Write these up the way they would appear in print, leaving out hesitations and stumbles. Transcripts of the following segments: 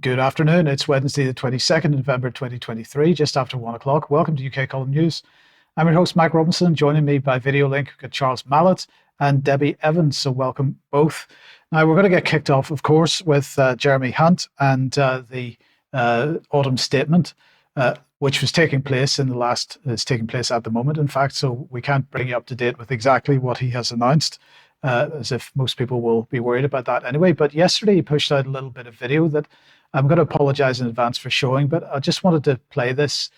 Good afternoon. It's Wednesday, the 22nd of November, 2023, just after 1 o'clock. Welcome to UK Column News. I'm your host, Mike Robinson. Joining me by video link, we've got Charles Malet and Debi Evans. So welcome both. Now, we're going to get kicked off, of course, with Jeremy Hunt and the autumn statement, which was taking place is taking place at the moment, in fact, so we can't bring you up to date with exactly what he has announced, as if most people will be worried about that anyway. But yesterday he pushed out a little bit of video that I'm going to apologize in advance for showing, but I just wanted to play this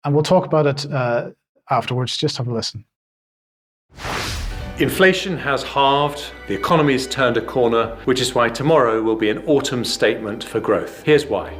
and we'll talk about it afterwards. Just have a listen. Inflation has halved, the economy's turned a corner, which is why tomorrow will be an autumn statement for growth. Here's why.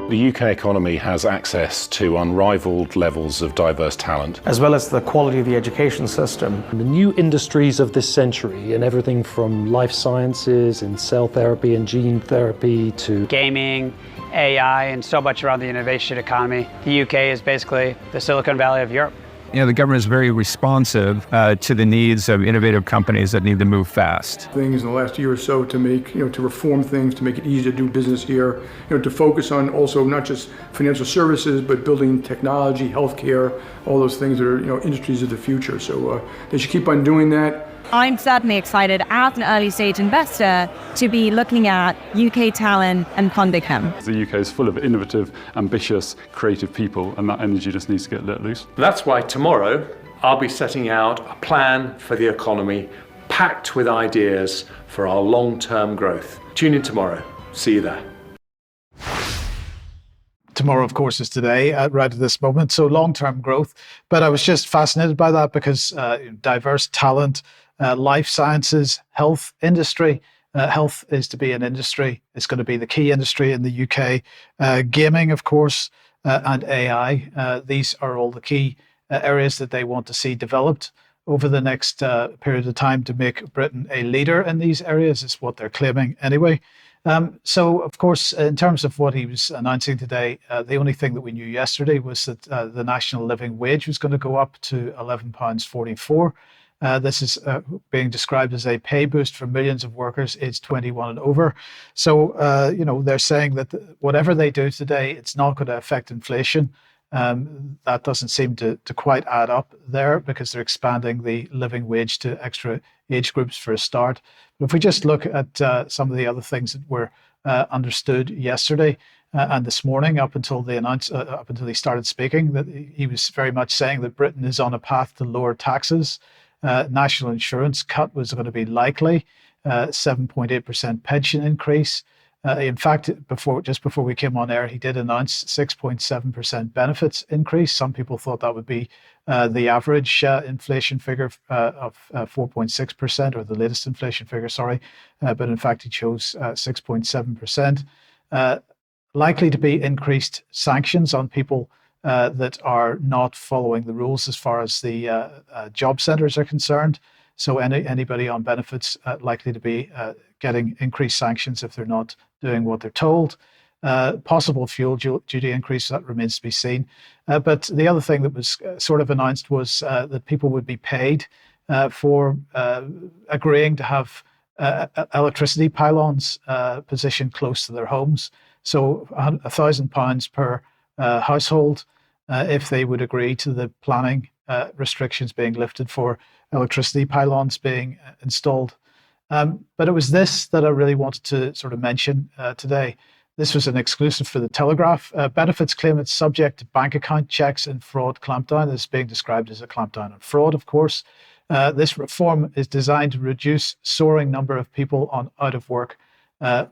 The UK economy has access to unrivaled levels of diverse talent, as well as the quality of the education system. The new industries of this century, and everything from life sciences and cell therapy and gene therapy to gaming, AI, and so much around the innovation economy. The UK is basically the Silicon Valley of Europe. You know, the government is very responsive to the needs of innovative companies that need to move fast. Things in the last year or so to make, to reform things, to make it easier to do business here, to focus on also not just financial services, but building technology, healthcare, all those things that are, industries of the future. So they should keep on doing that. I'm certainly excited as an early stage investor to be looking at UK talent and funding them. The UK is full of innovative, ambitious, creative people, and that energy just needs to get let loose. That's why tomorrow I'll be setting out a plan for the economy packed with ideas for our long-term growth. Tune in tomorrow. See you there. Tomorrow, of course, is today, right at this moment. So long-term growth. But I was just fascinated by that because diverse talent, life sciences, health industry. Health is to be an industry. It's going to be the key industry in the UK. Gaming, of course, and AI. These are all the key areas that they want to see developed over the next period of time to make Britain a leader in these areas, is what they're claiming anyway. So, of course, in terms of what he was announcing today, the only thing that we knew yesterday was that the national living wage was going to go up to £11.44. This is being described as a pay boost for millions of workers aged 21 and over. So, they're saying that whatever they do today, it's not going to affect inflation. That doesn't seem to quite add up there because they're expanding the living wage to extra age groups for a start. But if we just look at some of the other things that were understood yesterday and this morning, up until he started speaking, that he was very much saying that Britain is on a path to lower taxes. National insurance cut was going to be likely, 7.8% pension increase. In fact, just before we came on air, he did announce 6.7% benefits increase. Some people thought that would be the average inflation figure of 4.6%, or the latest inflation figure, sorry. But in fact, he chose 6.7%. Likely to be increased sanctions on people that are not following the rules as far as the job centres are concerned. So anybody on benefits likely to be getting increased sanctions if they're not doing what they're told. Possible fuel duty increase, that remains to be seen. But the other thing that was sort of announced was that people would be paid for agreeing to have electricity pylons positioned close to their homes. So £1,000 per household if they would agree to the planning restrictions being lifted for electricity pylons being installed. But it was this that I really wanted to sort of mention today. This was an exclusive for the Telegraph. Benefits claim it's subject to bank account checks and fraud clampdown. This is being described as a clampdown on fraud, of course. This reform is designed to reduce soaring number of people on out-of-work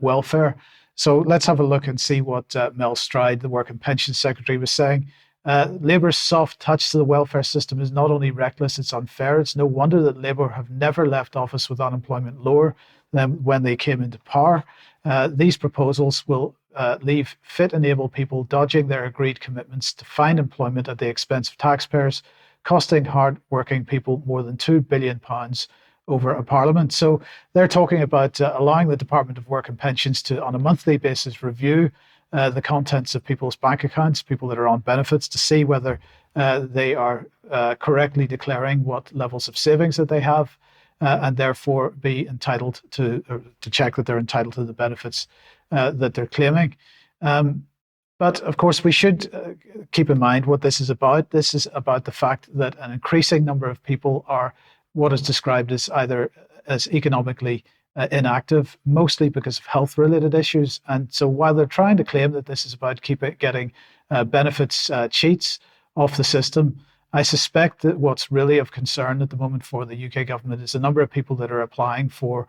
welfare. So let's have a look and see what Mel Stride, the Work and Pensions Secretary, was saying. Labour's soft touch to the welfare system is not only reckless, it's unfair. It's no wonder that Labour have never left office with unemployment lower than when they came into power. These proposals will leave fit and able people dodging their agreed commitments to find employment at the expense of taxpayers, costing hard-working people more than £2 billion over a parliament. So they're talking about allowing the Department of Work and Pensions to, on a monthly basis, review the contents of people's bank accounts, people that are on benefits, to see whether they are correctly declaring what levels of savings that they have. and therefore be entitled to check that they're entitled to the benefits that they're claiming. But of course, we should keep in mind what this is about. This is about the fact that an increasing number of people are what is described as either as economically inactive, mostly because of health-related issues. And so while they're trying to claim that this is about getting benefits cheats off the system, I suspect that what's really of concern at the moment for the UK government is the number of people that are applying for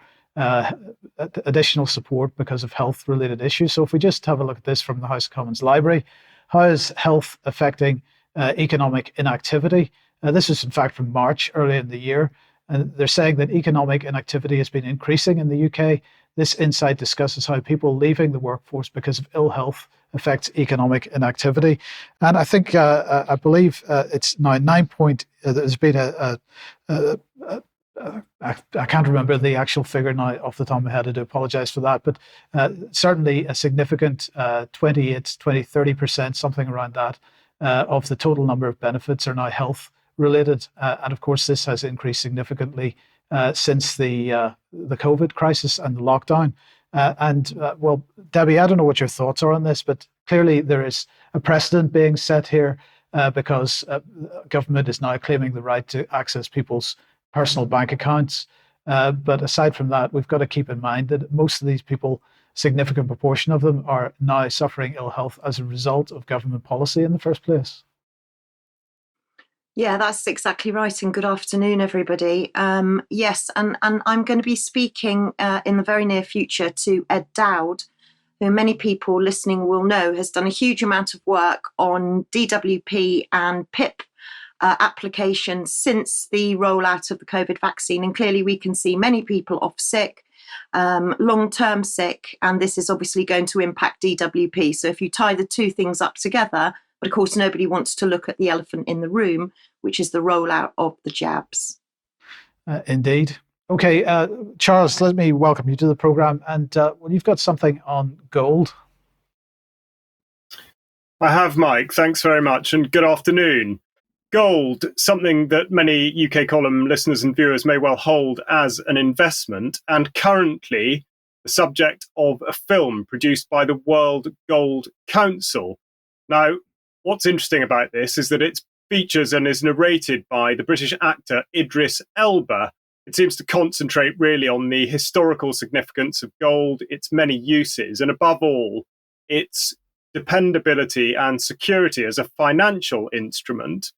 additional support because of health-related issues. So if we just have a look at this from the House of Commons Library, how is health affecting economic inactivity? This is in fact from March, early in the year, and they're saying that economic inactivity has been increasing in the UK. This insight discusses how people leaving the workforce because of ill health affects economic inactivity. And I think, I believe it's now 9 point, there's been I can't remember the actual figure now off the top of my head. I do apologize for that, but certainly a significant 28, 20, 30%, something around that, of the total number of benefits are now health related. And of course, this has increased significantly since the COVID crisis and the lockdown. Well, Debi, I don't know what your thoughts are on this, but clearly there is a precedent being set here because government is now claiming the right to access people's personal bank accounts. But aside from that, we've got to keep in mind that most of these people, significant proportion of them, are now suffering ill health as a result of government policy in the first place. Yeah, that's exactly right. And good afternoon, everybody. Yes, and I'm going to be speaking in the very near future to Ed Dowd, who many people listening will know has done a huge amount of work on DWP and PIP applications since the rollout of the COVID vaccine. And clearly we can see many people off sick, long-term sick, and this is obviously going to impact DWP. So if you tie the two things up together, but of course nobody wants to look at the elephant in the room, which is the rollout of the jabs. Indeed. Okay, Charles, let me welcome you to the programme. And well, you've got something on gold. I have, Mike. Thanks very much, and good afternoon. Gold, something that many UK column listeners and viewers may well hold as an investment, and currently the subject of a film produced by the World Gold Council. Now, what's interesting about this is that it features and is narrated by the British actor Idris Elba. It seems to concentrate really on the historical significance of gold, its many uses, and above all, its dependability and security as a financial instrument.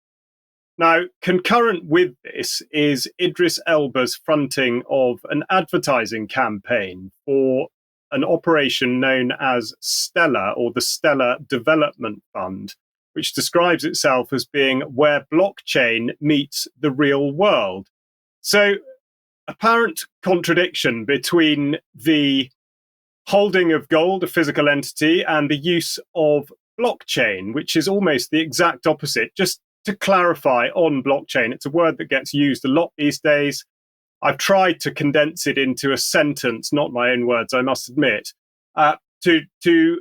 Now, concurrent with this is Idris Elba's fronting of an advertising campaign for an operation known as Stellar, or the Stellar Development Fund, which describes itself as being where blockchain meets the real world. So, apparent contradiction between the holding of gold, a physical entity, and the use of blockchain, which is almost the exact opposite. Just to clarify on blockchain, it's a word that gets used a lot these days. I've tried to condense it into a sentence, not my own words, I must admit, to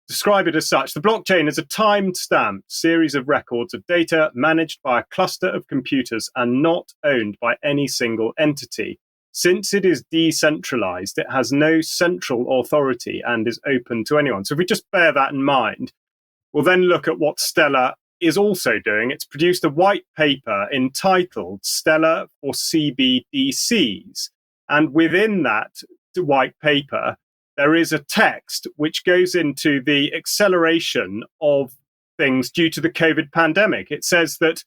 describe it as such. The blockchain is a time-stamped series of records of data managed by a cluster of computers and not owned by any single entity. Since it is decentralized, it has no central authority and is open to anyone. So if we just bear that in mind, we'll then look at what Stellar is also doing. It's produced a white paper entitled Stellar for CBDCs. And within that white paper, there is a text which goes into the acceleration of things due to the COVID pandemic. It says that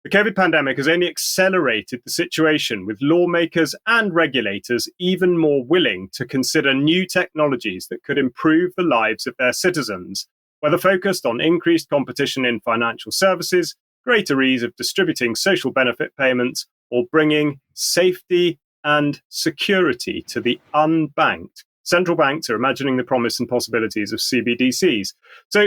the COVID pandemic has only accelerated the situation, with lawmakers and regulators even more willing to consider new technologies that could improve the lives of their citizens, whether focused on increased competition in financial services, greater ease of distributing social benefit payments, or bringing safety and security to the unbanked. Central banks are imagining the promise and possibilities of CBDCs. So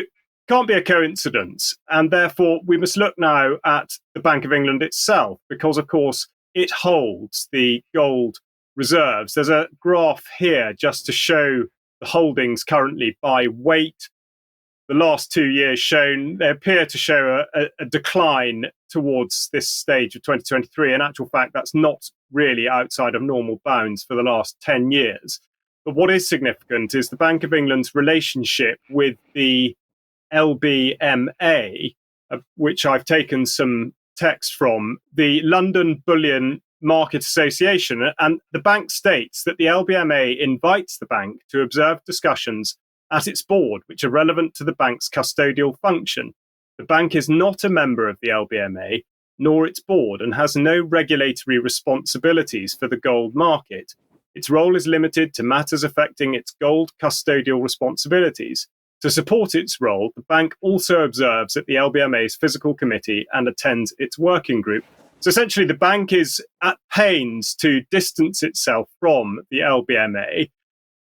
can't be a coincidence. And therefore, we must look now at the Bank of England itself, because, of course, it holds the gold reserves. There's a graph here just to show the holdings currently by weight. The last 2 years they appear to show a decline towards this stage of 2023. In actual fact, that's not really outside of normal bounds for the last 10 years. But what is significant is the Bank of England's relationship with the LBMA, which I've taken some text from, the London Bullion Market Association, and the bank states that the LBMA invites the bank to observe discussions at its board which are relevant to the bank's custodial function. The bank is not a member of the LBMA nor its board and has no regulatory responsibilities for the gold market. Its role is limited to matters affecting its gold custodial responsibilities. To support its role, the bank also observes at the LBMA's physical committee and attends its working group. So essentially, the bank is at pains to distance itself from the LBMA.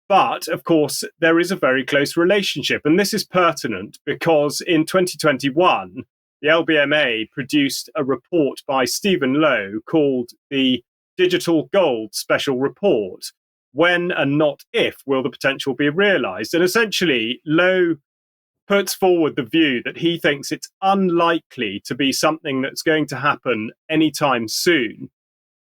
But, of course, there is a very close relationship. And this is pertinent because in 2021, the LBMA produced a report by Stephen Lowe called the Digital Gold Special Report. When and not if will the potential be realised? And essentially, Lowe puts forward the view that he thinks it's unlikely to be something that's going to happen anytime soon.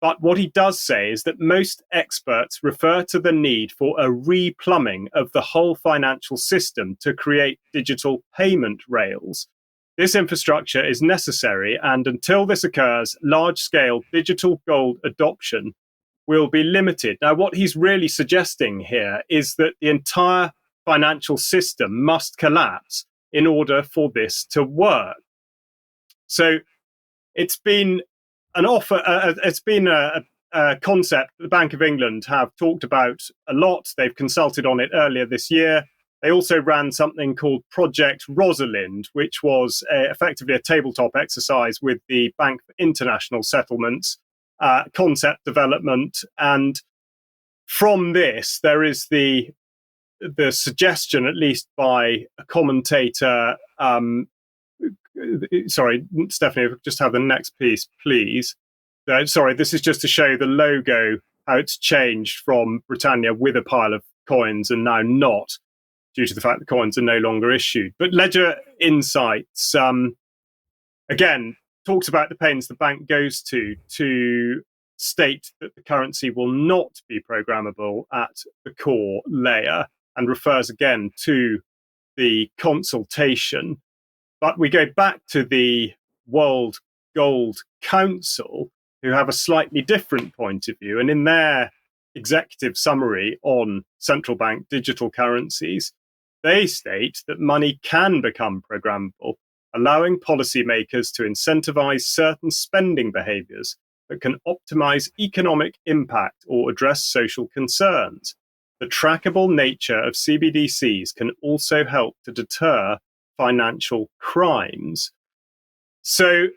But what he does say is that most experts refer to the need for a replumbing of the whole financial system to create digital payment rails. This infrastructure is necessary, and until this occurs, large-scale digital gold adoption will be limited. Now, what he's really suggesting here is that the entire financial system must collapse in order for this to work. So it's been an offer, it's been a concept the Bank of England have talked about a lot. They've consulted on it earlier this year. They also ran something called Project Rosalind, which was effectively a tabletop exercise with the Bank for International Settlements, concept development. And from this, there is the suggestion, at least by a commentator, sorry, Stephanie, just have the next piece, please. Sorry, this is just to show the logo, how it's changed from Britannia with a pile of coins and now not, due to the fact that coins are no longer issued. But Ledger Insights, again, talks about the pains the bank goes to state that the currency will not be programmable at the core layer, and refers again to the consultation. But we go back to the World Gold Council, who have a slightly different point of view. And in their executive summary on central bank digital currencies, they state that money can become programmable, allowing policymakers to incentivize certain spending behaviors that can optimize economic impact or address social concerns. The trackable nature of CBDCs can also help to deter financial crimes. So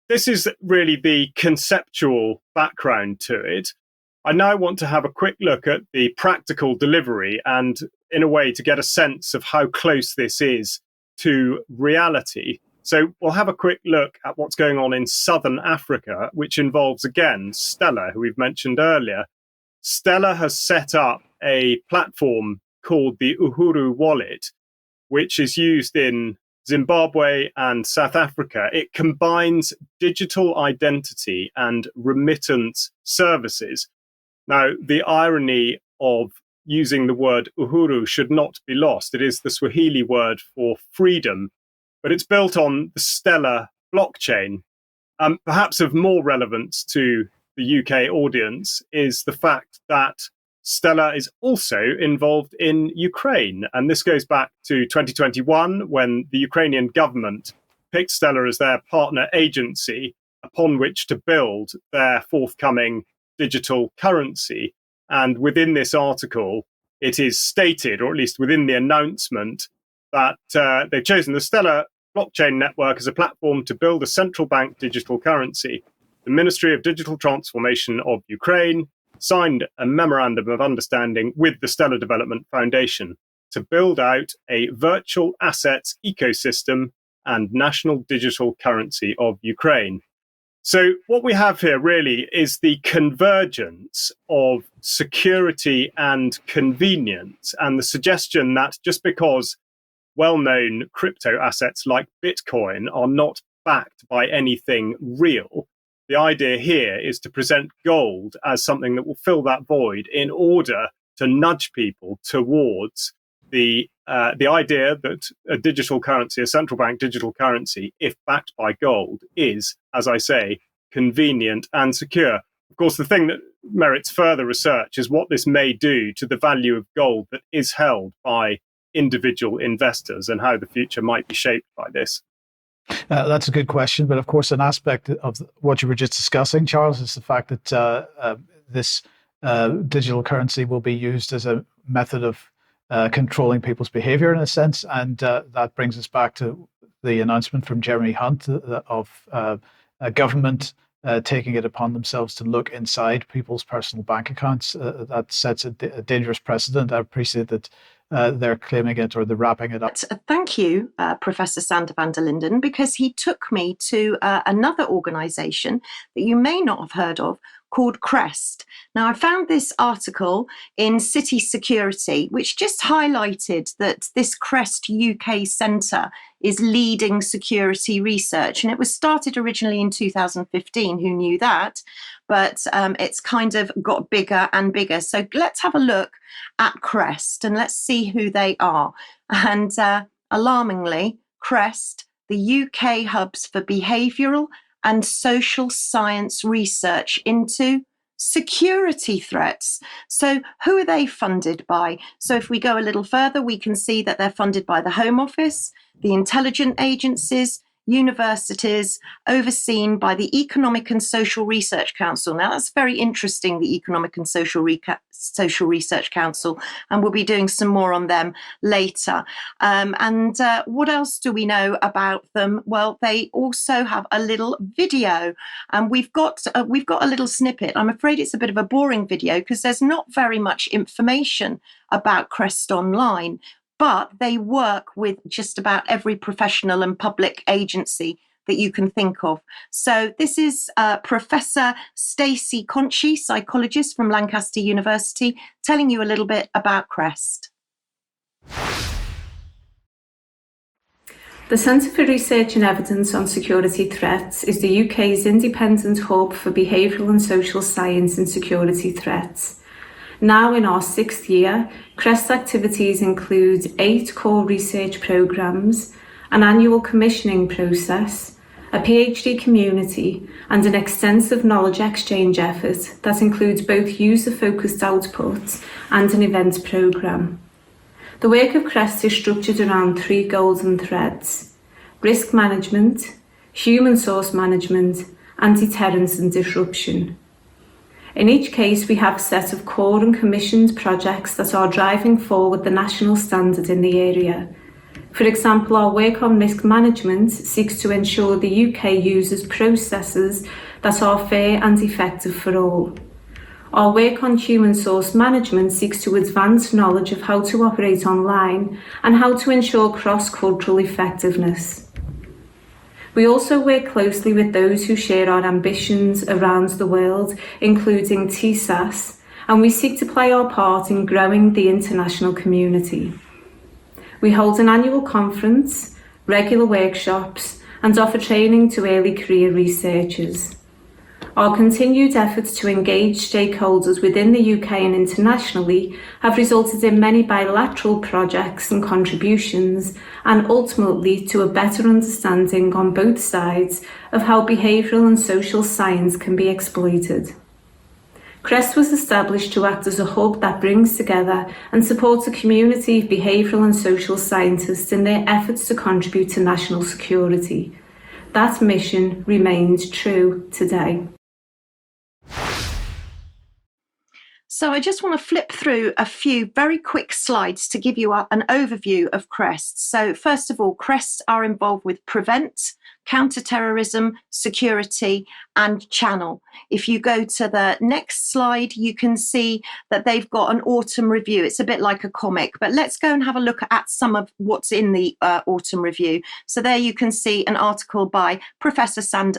this is really the conceptual background to it. I now want to have a quick look at the practical delivery and, in a way, to get a sense of how close this is to reality. So we'll have a quick look at what's going on in Southern Africa, which involves, again, Stella, who we've mentioned earlier. Stella has set up a platform called the Uhuru Wallet, which is used in Zimbabwe and South Africa. It combines digital identity and remittance services. Now, the irony of using the word Uhuru should not be lost. It is the Swahili word for freedom, but it's built on the Stellar blockchain. Perhaps of more relevance to the UK audience is the fact that Stella is also involved in Ukraine. And this goes back to 2021, when the Ukrainian government picked Stella as their partner agency upon which to build their forthcoming digital currency. And within this article, it is stated, or at least within the announcement, that they've chosen the Stellar blockchain network as a platform to build a central bank digital currency. The Ministry of Digital Transformation of Ukraine signed a memorandum of understanding with the Stellar Development Foundation to build out a virtual assets ecosystem and national digital currency of Ukraine. So what we have here really is the convergence of security and convenience, and the suggestion that just because well-known crypto assets like Bitcoin are not backed by anything real, The idea here is to present gold as something that will fill that void in order to nudge people towards the idea that a digital currency, a central bank digital currency, if backed by gold, is, as I say, convenient and secure. Of course, the thing that merits further research is what this may do to the value of gold that is held by individual investors and how the future might be shaped by this. That's a good question. But of course, an aspect of what you were just discussing, Charles, is the fact that this digital currency will be used as a method of controlling people's behavior in a sense. And that brings us back to the announcement from Jeremy Hunt of a government taking it upon themselves to look inside people's personal bank accounts. That sets a dangerous precedent. I appreciate that they're claiming it or they're wrapping it up. Thank you, Professor Sander van der Linden, because he took me to another organisation that you may not have heard of called CREST. Now, I found this article in City Security, which just highlighted that this CREST UK Centre is leading security research. And it was started originally in 2015. Who knew that? But it's kind of got bigger and bigger. So let's have a look at CREST and let's see who they are. And alarmingly, CREST, the UK hubs for behavioural and social science research into security threats. So who are they funded by? So if we go a little further, we can see that they're funded by the Home Office, the intelligence agencies, universities, overseen by the Economic and Social Research Council. Now, that's very interesting, the Economic and Social Research Council, and we'll be doing some more on them later. And what else do we know about them? Well, they also have a little video, and we've got a little snippet. I'm afraid it's a bit of a boring video because there's not very much information about CREST online, but they work with just about every professional and public agency that you can think of. So this is Professor Stacey Conchi, psychologist from Lancaster University, telling you a little bit about CREST. The Centre for Research and Evidence on Security Threats is the UK's independent hub for behavioural and social science and security threats. Now in our 6th year, CREST activities include 8 core research programmes, an annual commissioning process, a PhD community, and an extensive knowledge exchange effort that includes both user-focused output and an event programme. The work of CREST is structured around 3 golden threads: risk management, human source management, and deterrence and disruption. In each case, we have a set of core and commissioned projects that are driving forward the national standard in the area. For example, our work on risk management seeks to ensure the UK uses processes that are fair and effective for all. Our work on human source management seeks to advance knowledge of how to operate online and how to ensure cross-cultural effectiveness. We also work closely with those who share our ambitions around the world, including TSAS, and we seek to play our part in growing the international community. We hold an annual conference, regular workshops, and offer training to early career researchers. Our continued efforts to engage stakeholders within the UK and internationally have resulted in many bilateral projects and contributions, and ultimately to a better understanding on both sides of how behavioural and social science can be exploited. CREST was established to act as a hub that brings together and supports a community of behavioural and social scientists in their efforts to contribute to national security. That mission remains true today. So I just want to flip through a few very quick slides to give you an overview of CREST. So first of all, CREST are involved with prevent, counter-terrorism, security, and channel. If you go to the next slide, you can see that they've got an autumn review. It's a bit like a comic, but let's go and have a look at some of what's in the autumn review. So there you can see an article by Professor San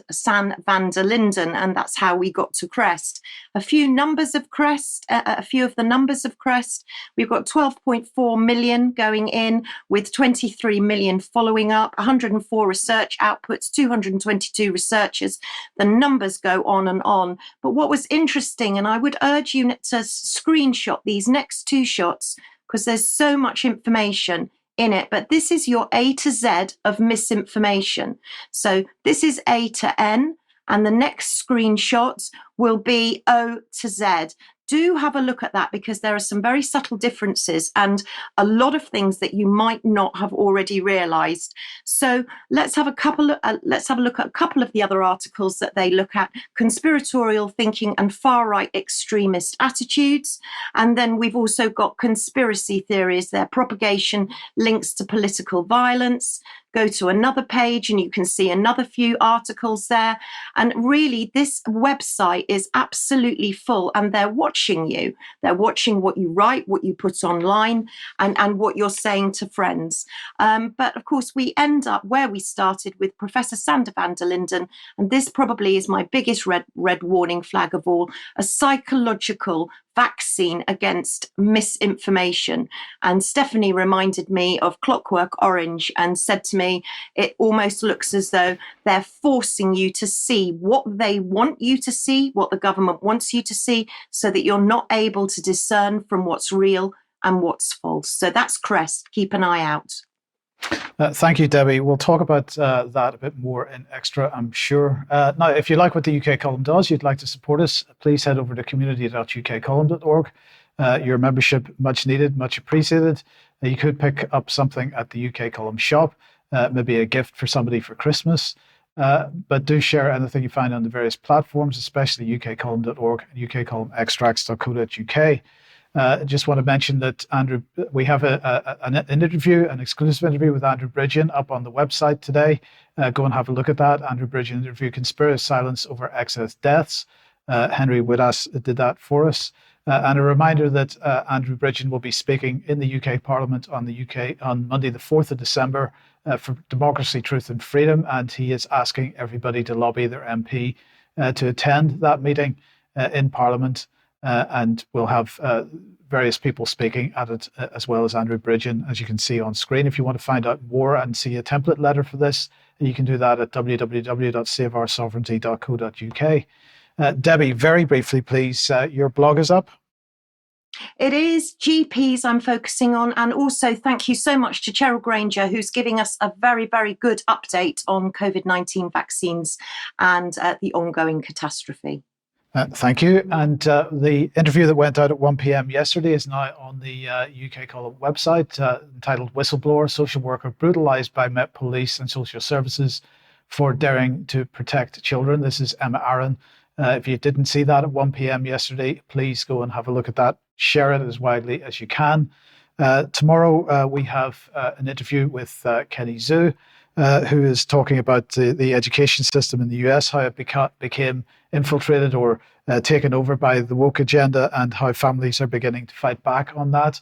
van der Linden, and that's how we got to CREST. A few of the numbers of CREST. We've got 12.4 million going in with 23 million following up, 104 research outputs experts, 222 researchers. The numbers go on and on. But what was interesting, and I would urge you to screenshot these next two shots because there's so much information in it, but this is your A to Z of misinformation. So this is A to N, and the next screenshot will be O to Z. Do have a look at that because there are some very subtle differences and a lot of things that you might not have already realized. So let's have a look at a couple of the other articles that they look at: conspiratorial thinking and far-right extremist attitudes. And then we've also got conspiracy theories, their propagation, links to political violence. Go to another page and you can see another few articles there. And really, this website is absolutely full, and they're watching you. They're watching what you write, what you put online, and what you're saying to friends. But of course, we end up where we started with Professor Sander van der Linden, and this probably is my biggest red warning flag of all: a psychological vaccine against misinformation. And Stephanie reminded me of Clockwork Orange and said to me, it almost looks as though they're forcing you to see what they want you to see, what the government wants you to see, so that you're not able to discern from what's real and what's false. So that's CREST. Keep an eye out. Thank you, Debbie. We'll talk about that a bit more in extra, I'm sure. Now, if you like what the UK Column does, you'd like to support us, please head over to community.ukcolumn.org. Your membership, much needed, much appreciated. You could pick up something at the UK Column shop, maybe a gift for somebody for Christmas. But do share anything you find on the various platforms, especially ukcolumn.org and ukcolumnextracts.co.uk. Just want to mention that Andrew, we have an interview, an exclusive interview with Andrew Bridgen up on the website today. Go and have a look at that. Andrew Bridgen interview, Conspiracy Silence Over Excess Deaths. Henry Woodas did that for us. And a reminder that Andrew Bridgen will be speaking in the UK Parliament on Monday, the 4th of December for Democracy, Truth and Freedom. And he is asking everybody to lobby their MP to attend that meeting in Parliament. And we'll have various people speaking at it, as well as Andrew Bridgen, as you can see on screen. If you want to find out more and see a template letter for this, you can do that at www.saveoursovereignty.co.uk. Debbie, very briefly, please, your blog is up. It is GPs I'm focusing on, and also thank you so much to Cheryl Granger, who's giving us a very, very good update on COVID-19 vaccines and the ongoing catastrophe. Thank you. And the interview that went out at 1 p.m. yesterday is now on the UK Column website, entitled Whistleblower, Social Worker Brutalised by Met Police and Social Services for Daring to Protect Children. This is Emma Aaron. If you didn't see that at 1 p.m. yesterday, please go and have a look at that. Share it as widely as you can. Tomorrow, we have an interview with Kenny Zhu, who is talking about the education system in the US, how it became infiltrated or taken over by the woke agenda, and how families are beginning to fight back on that.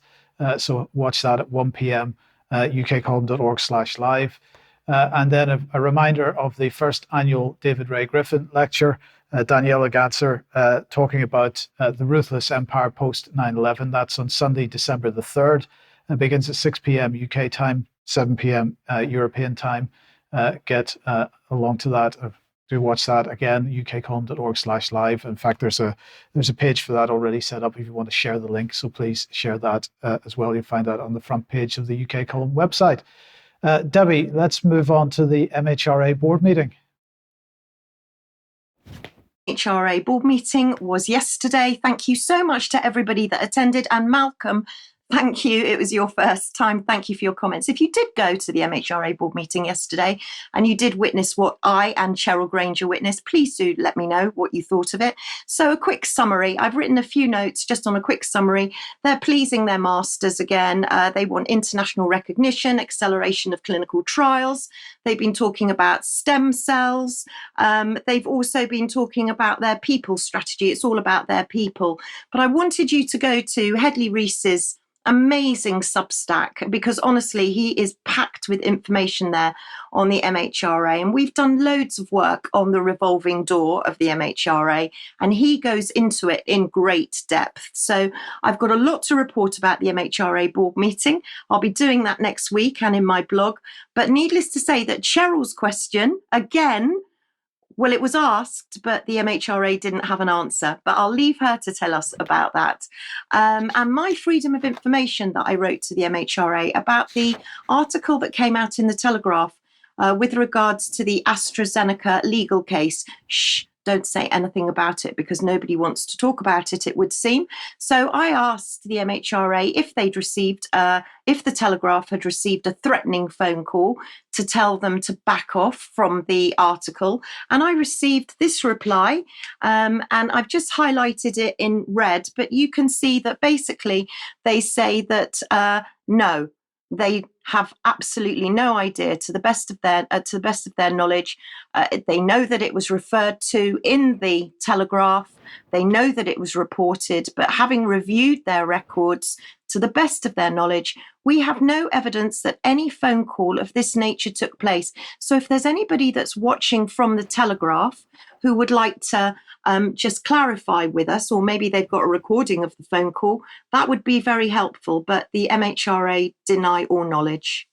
So watch that at 1 p.m. ukcolumn.org/live. And then a reminder of the first annual David Ray Griffin lecture, Daniela Gatzer talking about the ruthless empire post 9/11. That's on Sunday, December the 3rd. It begins at 6 p.m. UK time, 7 p.m. European time. Get along to that. Do watch that again, ukcolumn.org/live. In fact, there's a page for that already set up if you want to share the link. So please share that as well. You'll find that on the front page of the UK Column website. Debbie, let's move on to the MHRA board meeting. MHRA board meeting was yesterday. Thank you so much to everybody that attended. And Malcolm, thank you. It was your first time. Thank you for your comments. If you did go to the MHRA board meeting yesterday and you did witness what I and Cheryl Granger witnessed, please do let me know what you thought of it. So a quick summary. I've written a few notes just on a quick summary. They're pleasing their masters again. They want international recognition, acceleration of clinical trials. They've been talking about stem cells. They've also been talking about their people strategy. It's all about their people. But I wanted you to go to Headley Rees's amazing Substack, because honestly, he is packed with information there on the MHRA. And we've done loads of work on the revolving door of the MHRA, and he goes into it in great depth. So I've got a lot to report about the MHRA board meeting. I'll be doing that next week and in my blog. But needless to say that Cheryl's question, again, well, it was asked, but the MHRA didn't have an answer. But I'll leave her to tell us about that. And my freedom of information that I wrote to the MHRA about the article that came out in the Telegraph with regards to the AstraZeneca legal case. Shh, don't say anything about it because nobody wants to talk about it, it would seem. So I asked the MHRA if they'd received, if the Telegraph had received a threatening phone call to tell them to back off from the article. And I received this reply, and I've just highlighted it in red, but you can see that basically they say that no, they have absolutely no idea, to the best of their knowledge. They know that it was referred to in the Telegraph. They know that it was reported, but having reviewed their records, to the best of their knowledge, we have no evidence that any phone call of this nature took place. So if there's anybody that's watching from the Telegraph who would like to just clarify with us, or maybe they've got a recording of the phone call, that would be very helpful. But the MHRA deny all knowledge.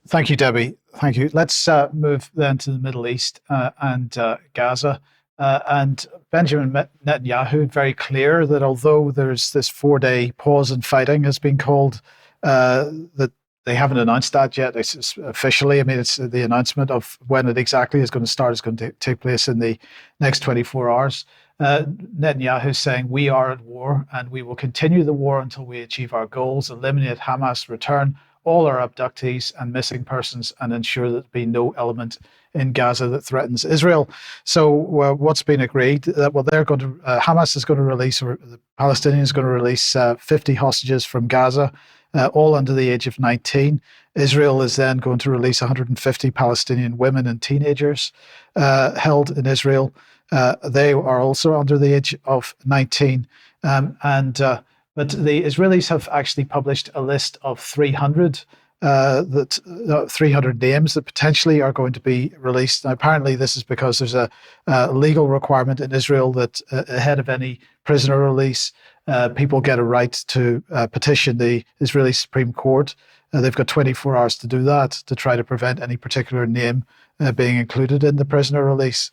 Thank you, Debbie. Thank you. Let's move then to the Middle East and Gaza. And Benjamin Netanyahu, very clear that although there's this 4-day pause in fighting has been called, that they haven't announced that yet. It's officially, I mean, it's the announcement of when it exactly is going to start is going to take place in the next 24 hours. Netanyahu saying, we are at war and we will continue the war until we achieve our goals, eliminate Hamas, return all our abductees and missing persons, and ensure that there be no element in Gaza that threatens Israel. So what's been agreed? Well, they're going to, Hamas is going to release, or the Palestinians are going to release 50 hostages from Gaza, all under the age of 19. Israel is then going to release 150 Palestinian women and teenagers held in Israel. They are also under the age of 19. But the Israelis have actually published a list of 300 names that potentially are going to be released. Now, apparently this is because there's a legal requirement in Israel that ahead of any prisoner release, people get a right to petition the Israeli Supreme Court. They've got 24 hours to do that, to try to prevent any particular name being included in the prisoner release.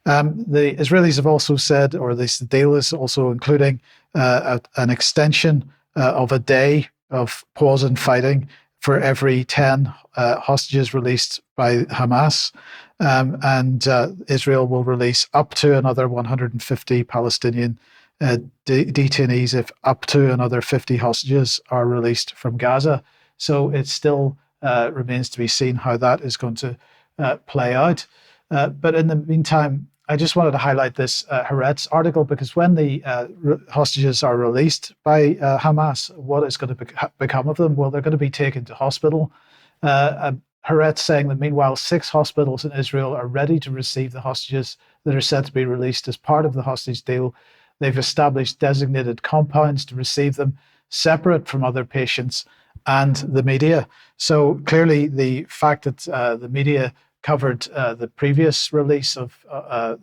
The Israelis have also said, or at least the deal is also including an extension of a day of pause in fighting for every 10 hostages released by Hamas. And Israel will release up to another 150 Palestinian detainees if up to another 50 hostages are released from Gaza. So it still remains to be seen how that is going to play out. But in the meantime, I just wanted to highlight this Haaretz article, because when the hostages are released by Hamas, what is going to become of them? Well, they're going to be taken to hospital. Haaretz saying that meanwhile, 6 hospitals in Israel are ready to receive the hostages that are set to be released as part of the hostage deal. They've established designated compounds to receive them, separate from other patients and the media. So clearly the fact that the media covered the previous release of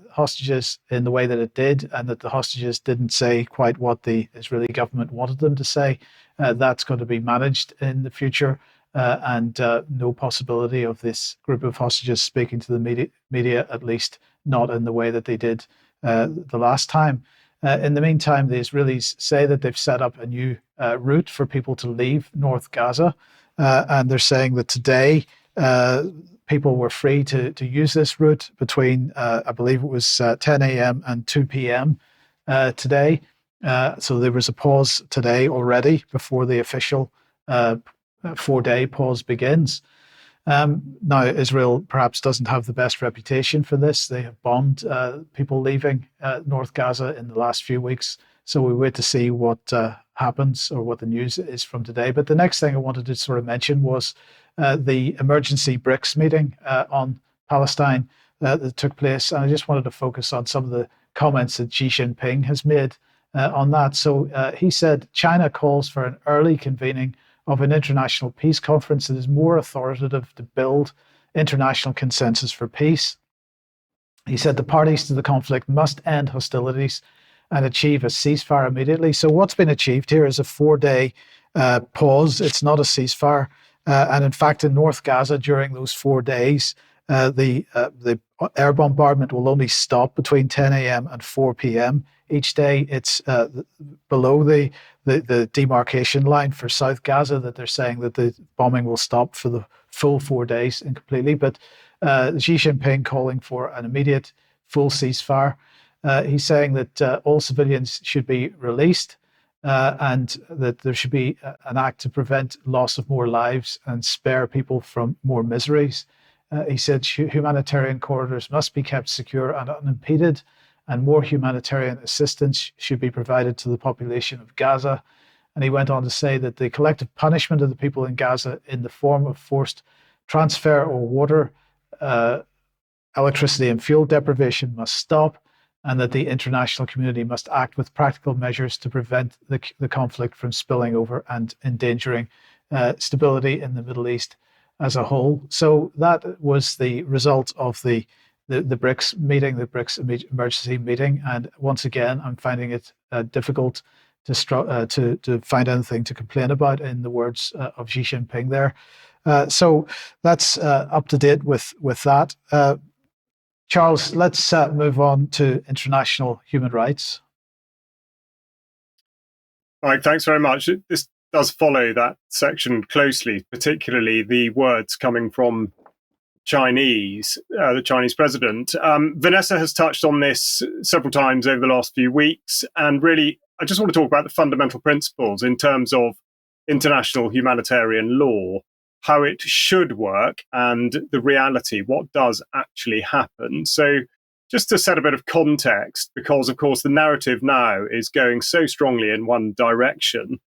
hostages in the way that it did, and that the hostages didn't say quite what the Israeli government wanted them to say, that's going to be managed in the future, and no possibility of this group of hostages speaking to the media, at least not in the way that they did the last time. In the meantime, the Israelis say that they've set up a new route for people to leave North Gaza, and they're saying that today people were free to use this route between, I believe it was 10 a.m. and 2 p.m. Today. So there was a pause today already before the official 4-day pause begins. Now, Israel perhaps doesn't have the best reputation for this. They have bombed people leaving North Gaza in the last few weeks. So we wait to see what happens, or what the news is from today. But the next thing I wanted to sort of mention was the emergency BRICS meeting on Palestine that took place. And I just wanted to focus on some of the comments that Xi Jinping has made on that. So he said China calls for an early convening of an international peace conference that is more authoritative to build international consensus for peace. He said the parties to the conflict must end hostilities and achieve a ceasefire immediately. So what's been achieved here is a 4-day pause. It's not a ceasefire. And in fact, in North Gaza, during those 4 days, the air bombardment will only stop between 10 a.m. and 4 p.m. each day. It's below the demarcation line for South Gaza that they're saying that the bombing will stop for the full 4 days and completely. But Xi Jinping calling for an immediate full ceasefire. He's saying that all civilians should be released and that there should be an act to prevent loss of more lives and spare people from more miseries. He said humanitarian corridors must be kept secure and unimpeded, and more humanitarian assistance should be provided to the population of Gaza. And he went on to say that the collective punishment of the people in Gaza in the form of forced transfer or water, electricity and fuel deprivation must stop, and that the international community must act with practical measures to prevent the conflict from spilling over and endangering stability in the Middle East as a whole. So that was the result of the BRICS meeting, the BRICS emergency meeting. And once again, I'm finding it difficult to find anything to complain about, in the words of Xi Jinping there. So that's up to date with that. Charles, let's move on to international human rights. Right, thanks very much. This does follow that section closely, particularly the words coming from the Chinese president. Vanessa has touched on this several times over the last few weeks, and really, I just want to talk about the fundamental principles in terms of international humanitarian law, how it should work, and the reality, what does actually happen. So just to set a bit of context, because of course the narrative now is going so strongly in one direction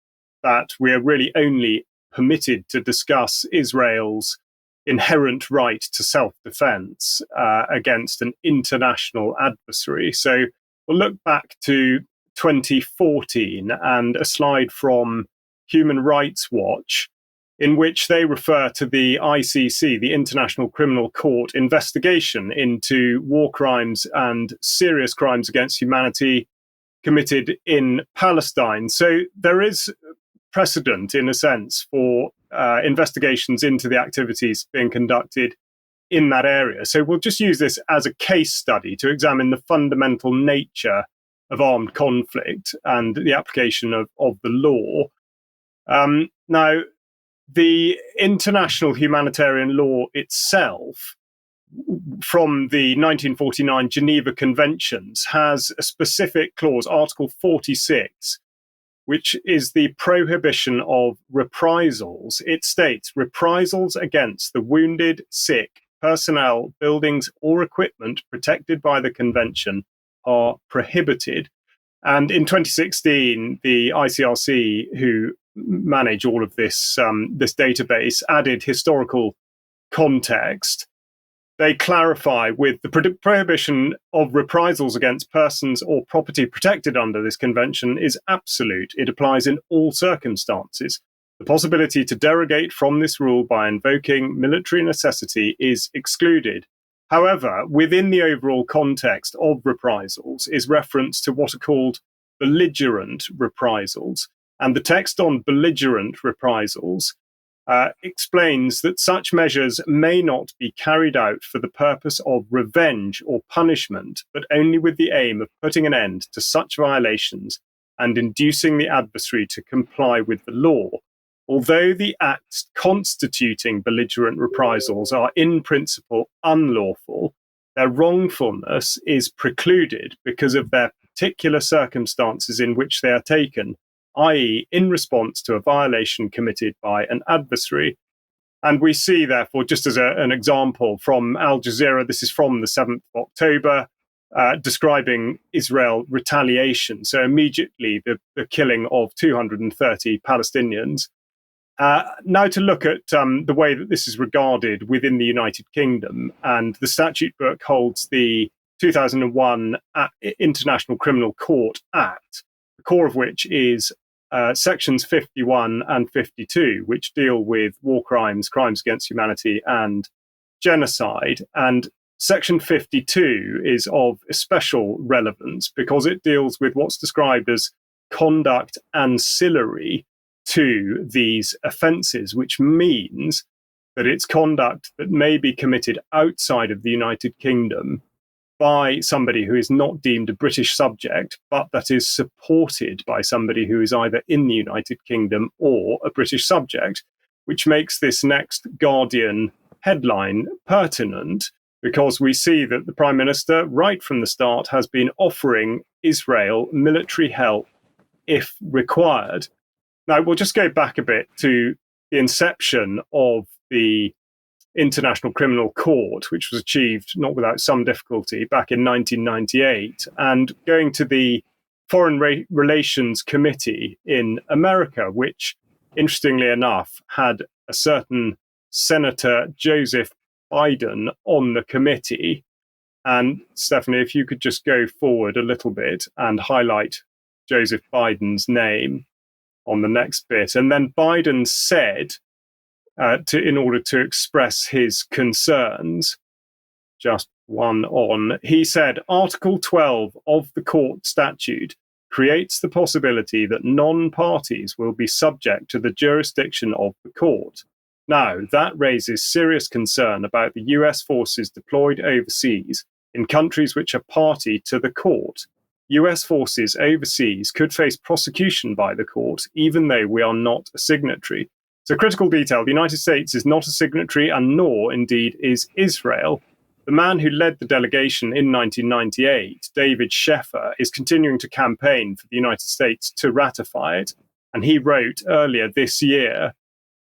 that we're really only permitted to discuss Israel's inherent right to self-defense against an international adversary. So we'll look back to 2014 and a slide from Human Rights Watch, in which they refer to the ICC, the International Criminal Court, investigation into war crimes and serious crimes against humanity committed in Palestine. So there is precedent, in a sense, for investigations into the activities being conducted in that area. So we'll just use this as a case study to examine the fundamental nature of armed conflict and the application of the law. Now, the international humanitarian law itself, from the 1949 Geneva Conventions, has a specific clause, Article 46, which is the prohibition of reprisals. It states, reprisals against the wounded, sick, personnel, buildings, or equipment protected by the convention are prohibited. And in 2016, the ICRC, who manage all of this database, added historical context. They clarify with the prohibition of reprisals against persons or property protected under this convention is absolute. It applies in all circumstances. The possibility to derogate from this rule by invoking military necessity is excluded. However, within the overall context of reprisals is reference to what are called belligerent reprisals. And the text on belligerent reprisals explains that such measures may not be carried out for the purpose of revenge or punishment, but only with the aim of putting an end to such violations and inducing the adversary to comply with the law. Although the acts constituting belligerent reprisals are in principle unlawful, their wrongfulness is precluded because of their particular circumstances in which they are taken, i.e. in response to a violation committed by an adversary. And we see, therefore, just as an example from Al Jazeera, this is from the 7th of October, describing Israel retaliation. So immediately the killing of 230 Palestinians. Now to look at the way that this is regarded within the United Kingdom, and the statute book holds the 2001 International Criminal Court Act. The core of which is sections 51 and 52, which deal with war crimes, crimes against humanity, and genocide. And section 52 is of special relevance because it deals with what's described as conduct ancillary to these offences, which means that it's conduct that may be committed outside of the United Kingdom by somebody who is not deemed a British subject, but that is supported by somebody who is either in the United Kingdom or a British subject, which makes this next Guardian headline pertinent, because we see that the Prime Minister, right from the start, has been offering Israel military help if required. Now, we'll just go back a bit to the inception of the International Criminal Court, which was achieved not without some difficulty back in 1998, and going to the Foreign Relations Committee in America, which, interestingly enough, had a certain Senator Joseph Biden on the committee. And Stephanie, if you could just go forward a little bit and highlight Joseph Biden's name on the next bit. And then Biden said, in order to express his concerns, just one on, he said, Article 12 of the court statute creates the possibility that non-parties will be subject to the jurisdiction of the court. Now, that raises serious concern about the US forces deployed overseas in countries which are party to the court. US forces overseas could face prosecution by the court, even though we are not a signatory. So, critical detail, the United States is not a signatory, and nor, indeed, is Israel. The man who led the delegation in 1998, David Sheffer, is continuing to campaign for the United States to ratify it. And he wrote earlier this year,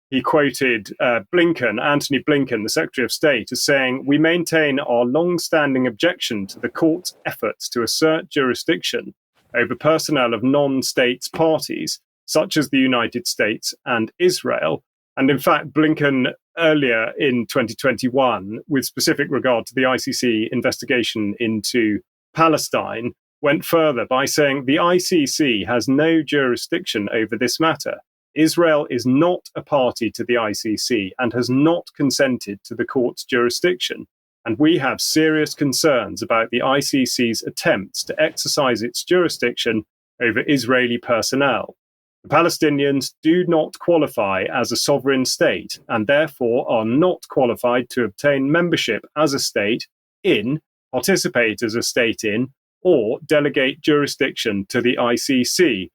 he quoted Antony Blinken, the Secretary of State, as saying, "We maintain our long-standing objection to the court's efforts to assert jurisdiction over personnel of non-states parties, such as the United States and Israel." And in fact, Blinken earlier in 2021, with specific regard to the ICC investigation into Palestine, went further by saying the ICC has no jurisdiction over this matter. Israel is not a party to the ICC and has not consented to the court's jurisdiction. And we have serious concerns about the ICC's attempts to exercise its jurisdiction over Israeli personnel. The Palestinians do not qualify as a sovereign state and therefore are not qualified to obtain membership as a state in, participate as a state in, or delegate jurisdiction to the ICC.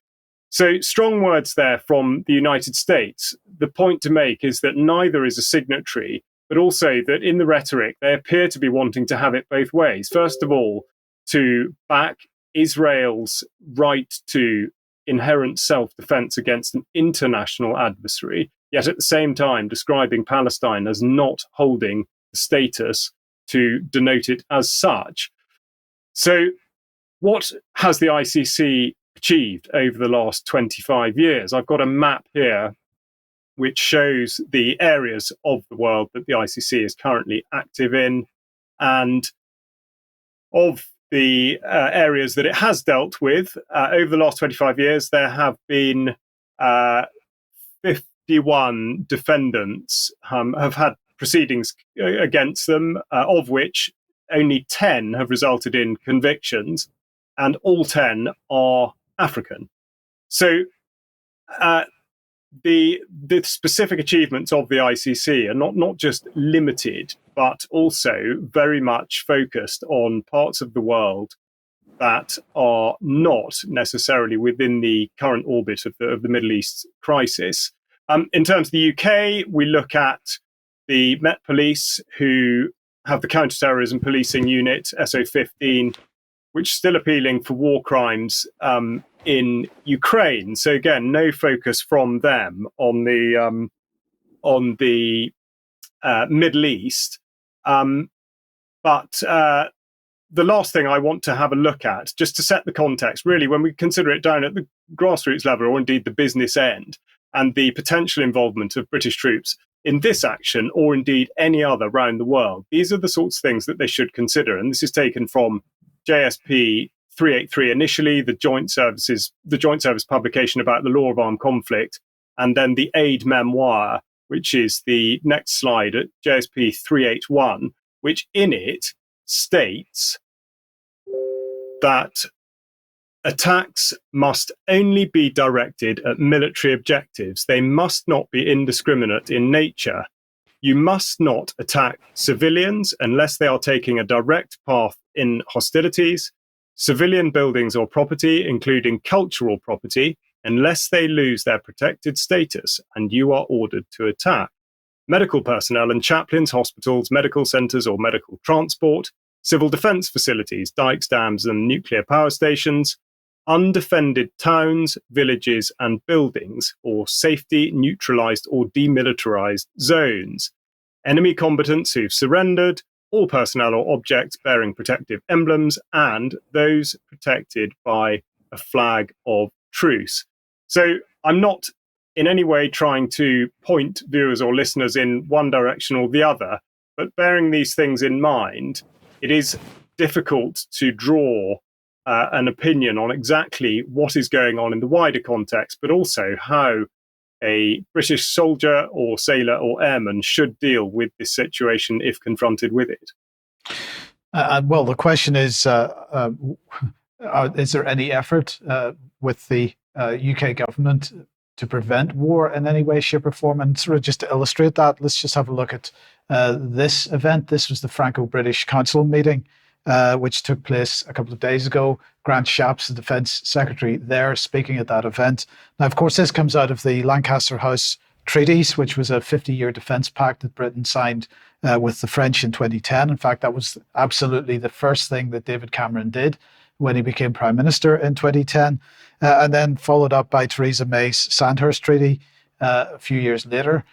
So strong words there from the United States. The point to make is that neither is a signatory, but also that in the rhetoric, they appear to be wanting to have it both ways. First of all, to back Israel's right to inherent self-defense against an international adversary, yet at the same time describing Palestine as not holding the status to denote it as such. So what has the ICC achieved over the last 25 years? I've got a map here which shows the areas of the world that the ICC is currently active in, and of the areas that it has dealt with over the last 25 years, there have been 51 defendants have had proceedings against them, of which only 10 have resulted in convictions, and all 10 are African. So the specific achievements of the ICC are not just limited, but also very much focused on parts of the world that are not necessarily within the current orbit of the Middle East crisis. In terms of the UK, we look at the Met Police, who have the Counterterrorism Policing Unit, SO15, which is still appealing for war crimes in Ukraine. So again, no focus from them on the Middle East. But the last thing I want to have a look at, just to set the context, really, when we consider it down at the grassroots level, or indeed the business end, and the potential involvement of British troops in this action, or indeed any other around the world, these are the sorts of things that they should consider. And this is taken from JSP 383 initially, the Joint Service publication about the law of armed conflict, and then the aid memoir, which is the next slide at JSP 381, which in it states that attacks must only be directed at military objectives. They must not be indiscriminate in nature. You must not attack civilians unless they are taking a direct path in hostilities, civilian buildings or property, including cultural property, unless they lose their protected status and you are ordered to attack. Medical personnel and chaplains, hospitals, medical centres or medical transport, civil defence facilities, dikes, dams and nuclear power stations, undefended towns, villages and buildings, or safety neutralised or demilitarised zones, enemy combatants who've surrendered, all personnel or objects bearing protective emblems, and those protected by a flag of truce. So I'm not in any way trying to point viewers or listeners in one direction or the other, but bearing these things in mind, it is difficult to draw an opinion on exactly what is going on in the wider context, but also how a British soldier or sailor or airman should deal with this situation if confronted with it. Well, the question is there any effort with the UK government to prevent war in any way, shape or form? And sort of just to illustrate that, let's just have a look at this event. This was the Franco-British Council meeting, which took place a couple of days ago. Grant Shapps, the Defence Secretary there, speaking at that event. Now, of course, this comes out of the Lancaster House Treaties, which was a 50-year defence pact that Britain signed with the French in 2010. In fact, that was absolutely the first thing that David Cameron did when he became Prime Minister in 2010, and then followed up by Theresa May's Sandhurst Treaty a few years later.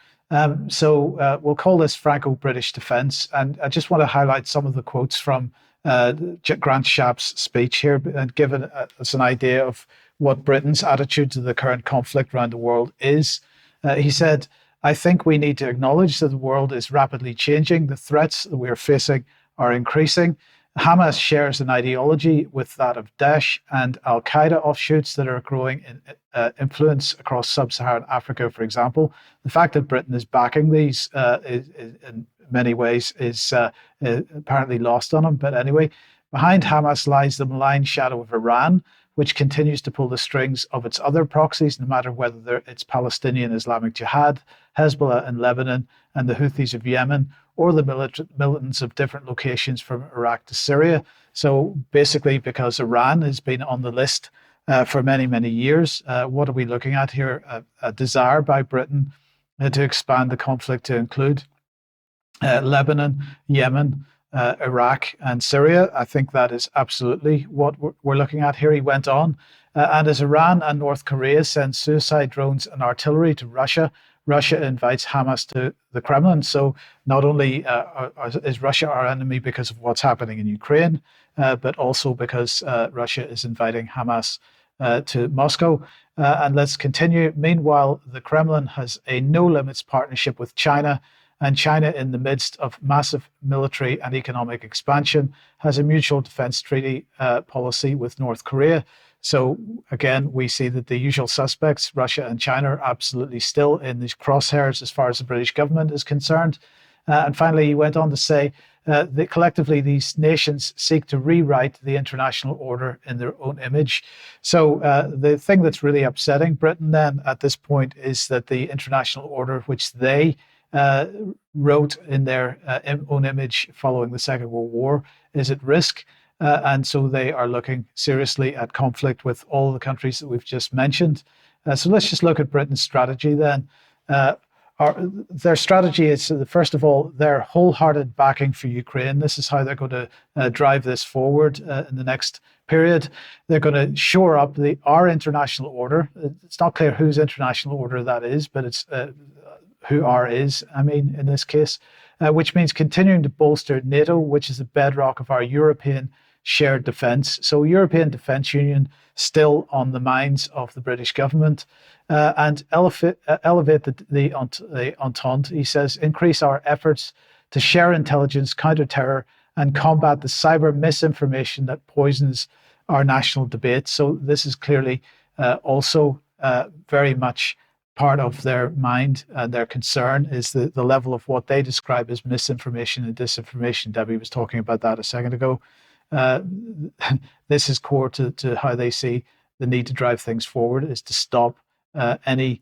So we'll call this Franco-British defence. And I just want to highlight some of the quotes from Grant Shapps' speech here and give us an idea of what Britain's attitude to the current conflict around the world is. He said, "I think we need to acknowledge that the world is rapidly changing. The threats that we are facing are increasing. Hamas shares an ideology with that of Daesh and Al-Qaeda offshoots that are growing in influence across sub-Saharan Africa, for example. The fact that Britain is backing these in many ways is apparently lost on him. But anyway, behind Hamas lies the malign shadow of Iran, which continues to pull the strings of its other proxies, no matter whether it's Palestinian Islamic Jihad, Hezbollah in Lebanon, and the Houthis of Yemen, or the militants of different locations from Iraq to Syria." So basically, because Iran has been on the list for many, many years, what are we looking at here? A desire by Britain to expand the conflict to include Lebanon, Yemen, Iraq and Syria. I think that is absolutely what we're looking at here. He went on, and as Iran and North Korea send suicide drones and artillery to Russia, Russia invites Hamas to the Kremlin. So not only is Russia our enemy because of what's happening in Ukraine, but also because Russia is inviting Hamas to Moscow. And let's continue. Meanwhile, the Kremlin has a no-limits partnership with China, and China, in the midst of massive military and economic expansion, has a mutual defense treaty policy with North Korea. So again, we see that the usual suspects, Russia and China, are absolutely still in these crosshairs as far as the British government is concerned. And finally, he went on to say that collectively these nations seek to rewrite the international order in their own image. So the thing that's really upsetting Britain then at this point is that the international order, which they wrote in their own image following the Second World War, is at risk. And so they are looking seriously at conflict with all the countries that we've just mentioned. So let's just look at Britain's strategy then. Their strategy is, first of all, their wholehearted backing for Ukraine. This is how they're going to drive this forward in the next period. They're going to shore up our international order. It's not clear whose international order that is, but it's who our is, in this case, which means continuing to bolster NATO, which is the bedrock of our European shared defence. So European Defence Union still on the minds of the British government, and elevate the Entente. He says, increase our efforts to share intelligence, counter terror, and combat the cyber misinformation that poisons our national debate. So this is clearly also very much part of their mind and their concern is the level of what they describe as misinformation and disinformation. Debi was talking about that a second ago. This is core to how they see the need to drive things forward, is to stop any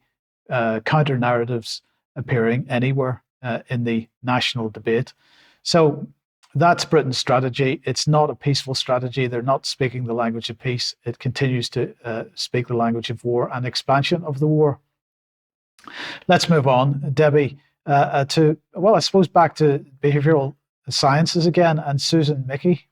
counter narratives appearing anywhere in the national debate. So that's Britain's strategy. It's not a peaceful strategy. They're not speaking the language of peace. It continues to speak the language of war and expansion of the war. Let's move on, Debi, I suppose back to behavioural sciences again, and Susan Mickey.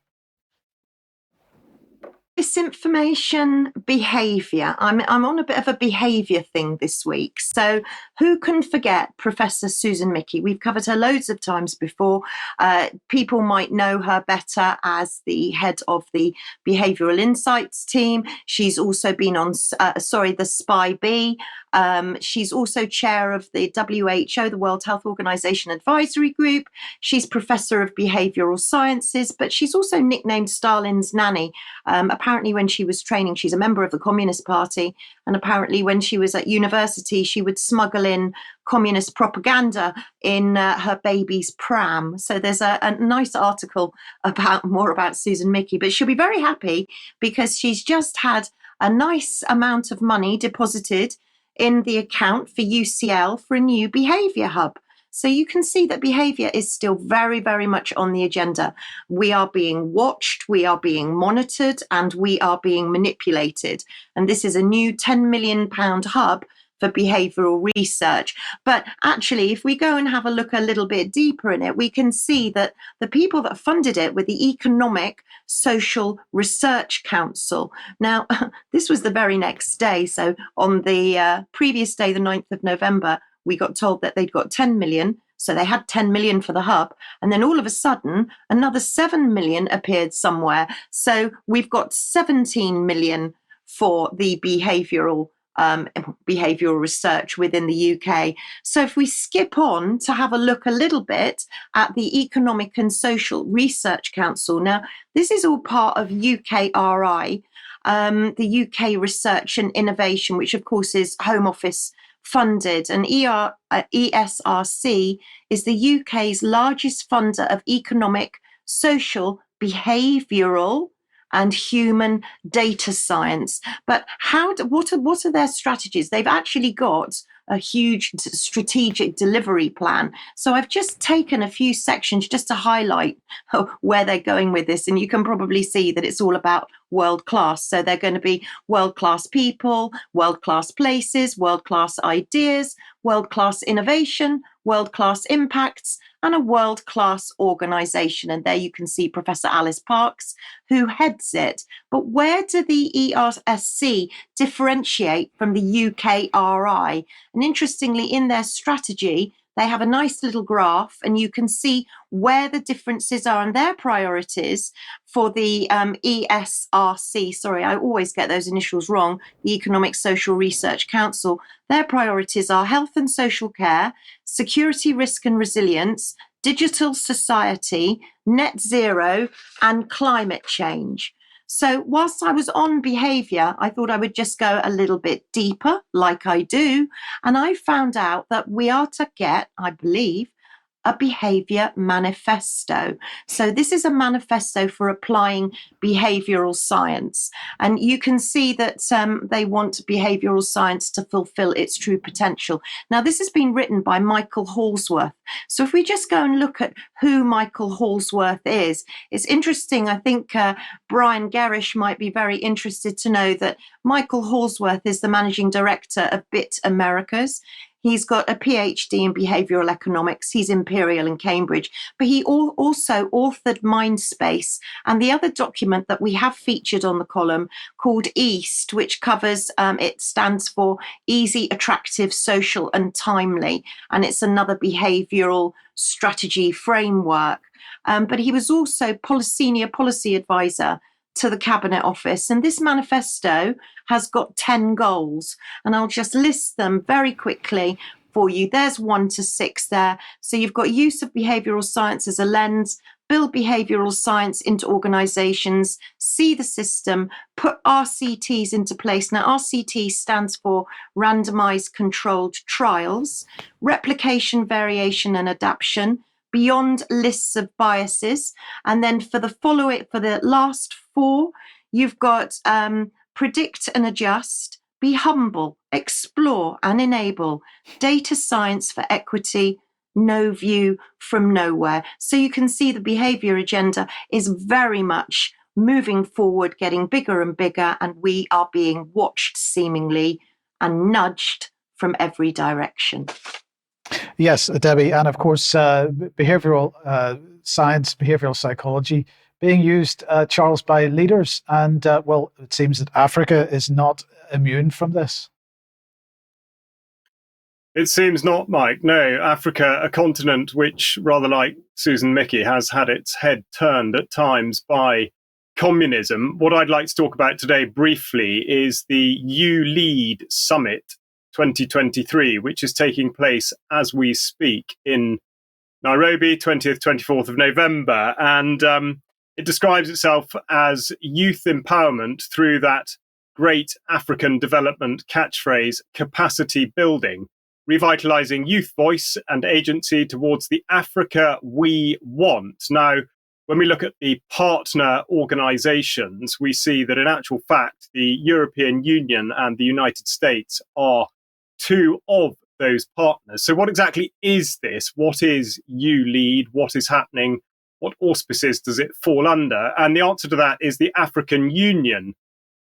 Misinformation, behaviour. I'm on a bit of a behaviour thing this week. So who can forget Professor Susan Mickey? We've covered her loads of times before. People might know her better as the head of the Behavioural Insights team. She's also been on, the SPI-B. She's also chair of the WHO, the World Health Organization Advisory Group. She's professor of behavioral sciences, but she's also nicknamed Stalin's nanny. Apparently when she was training, she's a member of the Communist Party, and apparently when she was at university, she would smuggle in communist propaganda in her baby's pram. So there's a nice article more about Susan Mickey, but she'll be very happy because she's just had a nice amount of money deposited in the account for UCL for a new behaviour hub. So you can see that behaviour is still very, very much on the agenda. We are being watched, we are being monitored, and we are being manipulated. And this is a new £10 million hub for behavioural research. But actually, if we go and have a look a little bit deeper in it, we can see that the people that funded it were the Economic Social Research Council. Now, this was the very next day. So on the previous day, the 9th of November, we got told that they'd got 10 million. So they had 10 million for the hub. And then all of a sudden, another 7 million appeared somewhere. So we've got 17 million for the behavioural research within the UK. So if we skip on to have a look a little bit at the Economic and Social Research Council. Now, this is all part of UKRI, the UK Research and Innovation, which of course is Home Office funded, and ESRC is the UK's largest funder of economic, social, behavioural and human data science. But what are their strategies? They've actually got a huge strategic delivery plan. So I've just taken a few sections just to highlight where they're going with this. And you can probably see that it's all about world class. So they're going to be world class people, world class places, world class ideas, world class innovation, world class impacts, and a world class organisation. And there you can see Professor Alice Parks, who heads it. But where do the ERSC differentiate from the UKRI? And interestingly, in their strategy, they have a nice little graph, and you can see where the differences are and their priorities for the ESRC. Sorry, I always get those initials wrong. The Economic Social Research Council. Their priorities are health and social care, security, risk and resilience, digital society, net zero, and climate change. So whilst I was on behaviour, I thought I would just go a little bit deeper, like I do. And I found out that we are to get, I believe, a behaviour manifesto. So this is a manifesto for applying behavioural science. And you can see that they want behavioural science to fulfil its true potential. Now, this has been written by Michael Halsworth. So if we just go and look at who Michael Halsworth is, it's interesting. I think Brian Gerrish might be very interested to know that Michael Halsworth is the managing director of BIT Americas. He's got a PhD in behavioural economics. He's Imperial in Cambridge, but he also authored Mindspace and the other document that we have featured on the column called EAST, which covers, it stands for Easy, Attractive, Social and Timely. And it's another behavioural strategy framework. But he was also senior policy advisor to the Cabinet Office. And this manifesto has got 10 goals. And I'll just list them very quickly for you. There's 1 to 6 there. So you've got use of behavioural science as a lens, build behavioural science into organisations, see the system, put RCTs into place. Now, RCT stands for randomised controlled trials, replication, variation and adaptation, beyond lists of biases. And then for the last 4, you've got predict and adjust, be humble, explore and enable, data science for equity, no view from nowhere. So you can see the behaviour agenda is very much moving forward, getting bigger and bigger, and we are being watched seemingly and nudged from every direction. Yes, Debbie, and of course, behavioural science, behavioural psychology being used, Charles, by leaders. And well, it seems that Africa is not immune from this. It seems not, Mike. No, Africa, a continent which, rather like Susan Mickey, has had its head turned at times by communism. What I'd like to talk about today briefly is the YouLead Summit 2023, which is taking place as we speak in Nairobi, 20th, 24th of November. And it describes itself as youth empowerment through that great African development catchphrase, capacity building, revitalizing youth voice and agency towards the Africa we want. Now, when we look at the partner organizations, we see that in actual fact, the European Union and the United States are 2 of those partners. So what exactly is this? What is YouLead? What is happening? What auspices does it fall under? And the answer to that is the African Union,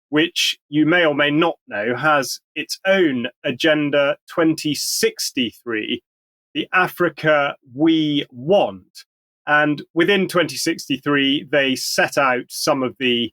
which you may or may not know has its own Agenda 2063, the Africa we want. And within 2063, they set out some of the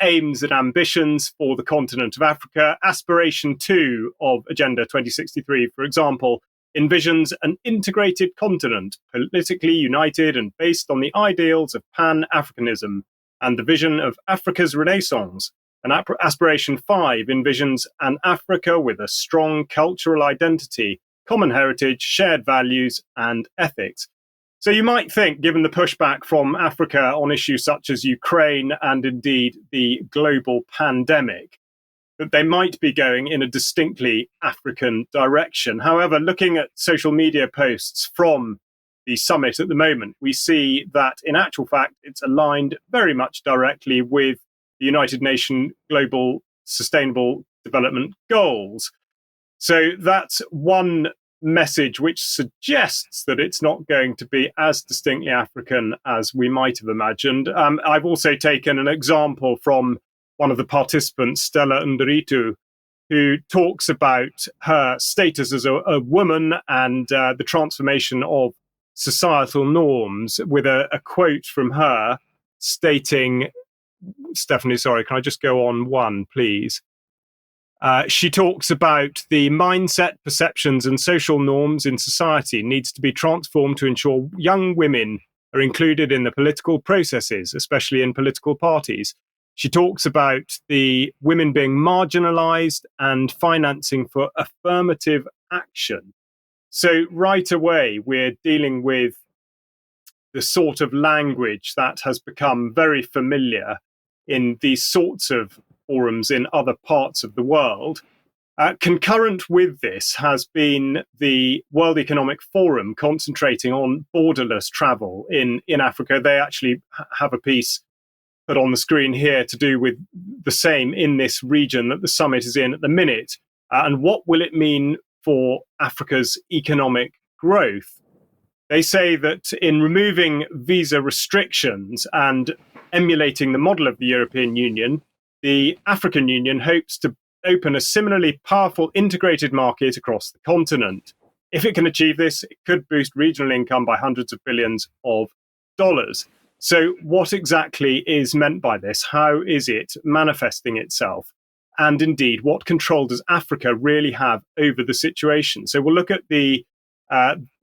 aims and ambitions for the continent of Africa. Aspiration 2 of Agenda 2063, for example, envisions an integrated continent, politically united and based on the ideals of Pan-Africanism and the vision of Africa's Renaissance. And Aspiration 5 envisions an Africa with a strong cultural identity, common heritage, shared values, and ethics. So you might think, given the pushback from Africa on issues such as Ukraine and indeed the global pandemic, that they might be going in a distinctly African direction. However, looking at social media posts from the summit at the moment, we see that in actual fact, it's aligned very much directly with the United Nations Global Sustainable Development Goals. So that's one message which suggests that it's not going to be as distinctly African as we might have imagined. I've also taken an example from one of the participants, Stella Nderitu, who talks about her status as a woman and the transformation of societal norms with a quote from her stating, Stephanie, sorry, can I just go on one, please? She talks about the mindset, perceptions and social norms in society needs to be transformed to ensure young women are included in the political processes, especially in political parties. She talks about the women being marginalized and financing for affirmative action. So right away, we're dealing with the sort of language that has become very familiar in these sorts of forums in other parts of the world. Concurrent with this has been the World Economic Forum concentrating on borderless travel in Africa. They actually have a piece put on the screen here to do with the same in this region that the summit is in at the minute. And what will it mean for Africa's economic growth? They say that in removing visa restrictions and emulating the model of the European Union, the African Union hopes to open a similarly powerful integrated market across the continent. If it can achieve this, it could boost regional income by hundreds of billions of dollars. So what exactly is meant by this? How is it manifesting itself? And indeed, what control does Africa really have over the situation? So we'll look at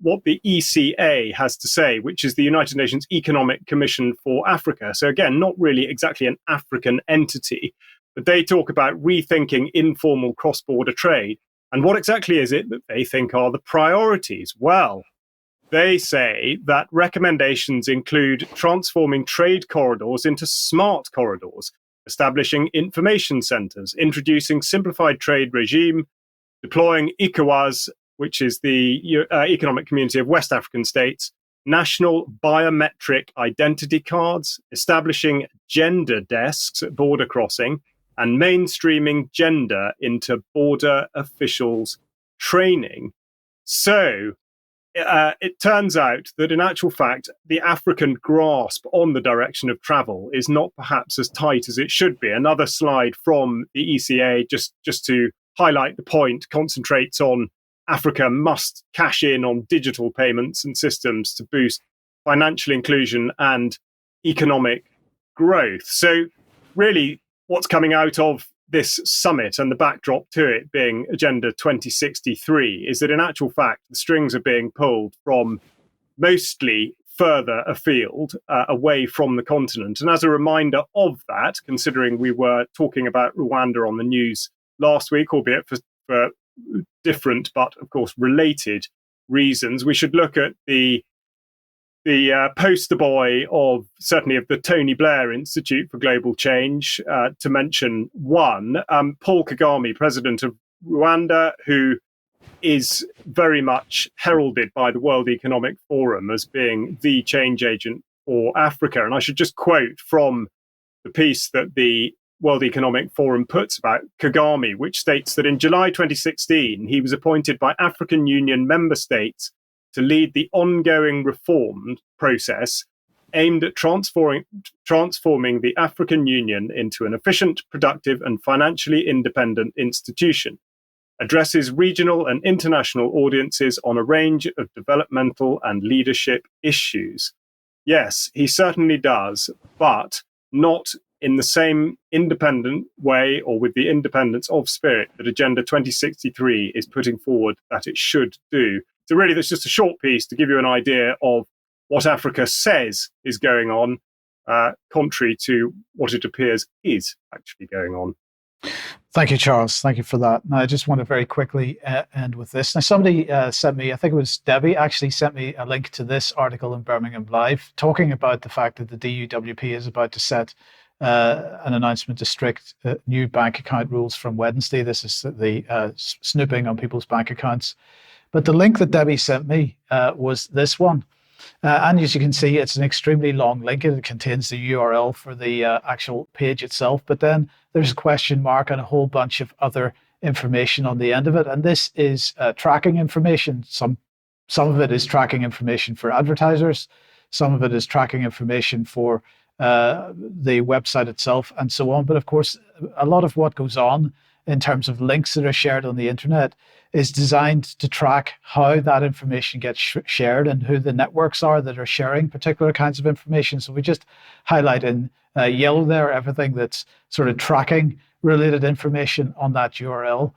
what the ECA has to say, which is the United Nations Economic Commission for Africa. So again, not really exactly an African entity, but they talk about rethinking informal cross-border trade. And what exactly is it that they think are the priorities? Well, They say that recommendations include transforming trade corridors into smart corridors, establishing information centres, introducing simplified trade regime, deploying ECOWAS, which is the Economic Community of West African States, national biometric identity cards, establishing gender desks at border crossing, and mainstreaming gender into border officials' training. So it turns out that in actual fact, the African grasp on the direction of travel is not perhaps as tight as it should be. Another slide from the ECA, just to highlight the point, concentrates on Africa must cash in on digital payments and systems to boost financial inclusion and economic growth. So really, what's coming out of this summit and the backdrop to it being Agenda 2063 is that in actual fact, the strings are being pulled from mostly further afield, away from the continent. And as a reminder of that, considering we were talking about Rwanda on the news last week, albeit for different but of course related reasons, we should look at the poster boy of certainly of the Tony Blair Institute for Global Change, to mention one, Paul Kagame, president of Rwanda, who is very much heralded by the World Economic Forum as being the change agent for Africa. And I should just quote from the piece that the World Economic Forum puts about Kagame, which states that in July 2016, he was appointed by African Union member states to lead the ongoing reform process aimed at transforming the African Union into an efficient, productive, and financially independent institution, addresses regional and international audiences on a range of developmental and leadership issues. Yes, he certainly does, but not in the same independent way or with the independence of spirit that Agenda 2063 is putting forward that it should do. So really, that's just a short piece to give you an idea of what Africa says is going on, contrary to what it appears is actually going on. Thank you, Charles. Thank you for that. Now, I just want to very quickly end with this. Now, somebody sent me, I think it was Debi, actually sent me a link to this article in Birmingham Live, talking about the fact that the DUWP is about to set an announcement to strict new bank account rules from Wednesday. This is the snooping on people's bank accounts. But the link that Debi sent me was this one. And as you can see, it's an extremely long link. It contains the URL for the actual page itself. But then there's a question mark and a whole bunch of other information on the end of it. And this is tracking information. Some of it is tracking information for advertisers. Some of it is tracking information for the website itself and so on. But of course, a lot of what goes on in terms of links that are shared on the internet is designed to track how that information gets shared and who the networks are that are sharing particular kinds of information. So we just highlight in yellow there everything that's sort of tracking related information on that URL.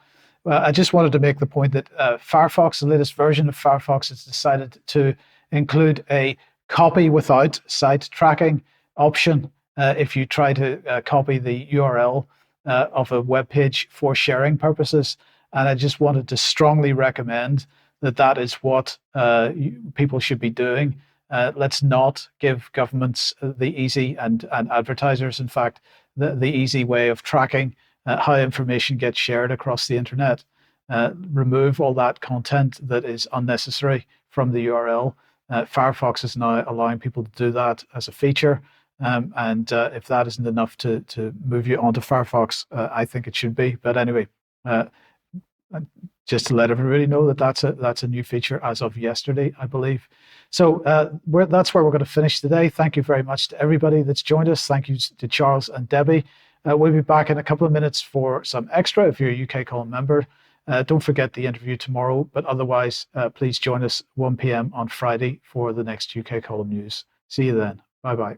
I just wanted to make the point that Firefox, the latest version of Firefox, has decided to include a copy without site tracking option if you try to copy the URL of a web page for sharing purposes. And I just wanted to strongly recommend that that is what people should be doing. Let's not give governments the easy and advertisers, in fact, the easy way of tracking how information gets shared across the internet. Remove all that content that is unnecessary from the URL. Firefox is now allowing people to do that as a feature. And if that isn't enough to move you onto Firefox, I think it should be. But anyway, just to let everybody know that that's a new feature as of yesterday, I believe. So that's where we're going to finish today. Thank you very much to everybody that's joined us. Thank you to Charles and Debi. We'll be back in a couple of minutes for some extra if you're a UK Column member. Don't forget the interview tomorrow, but otherwise, please join us 1 p.m. on Friday for the next UK Column news. See you then. Bye-bye.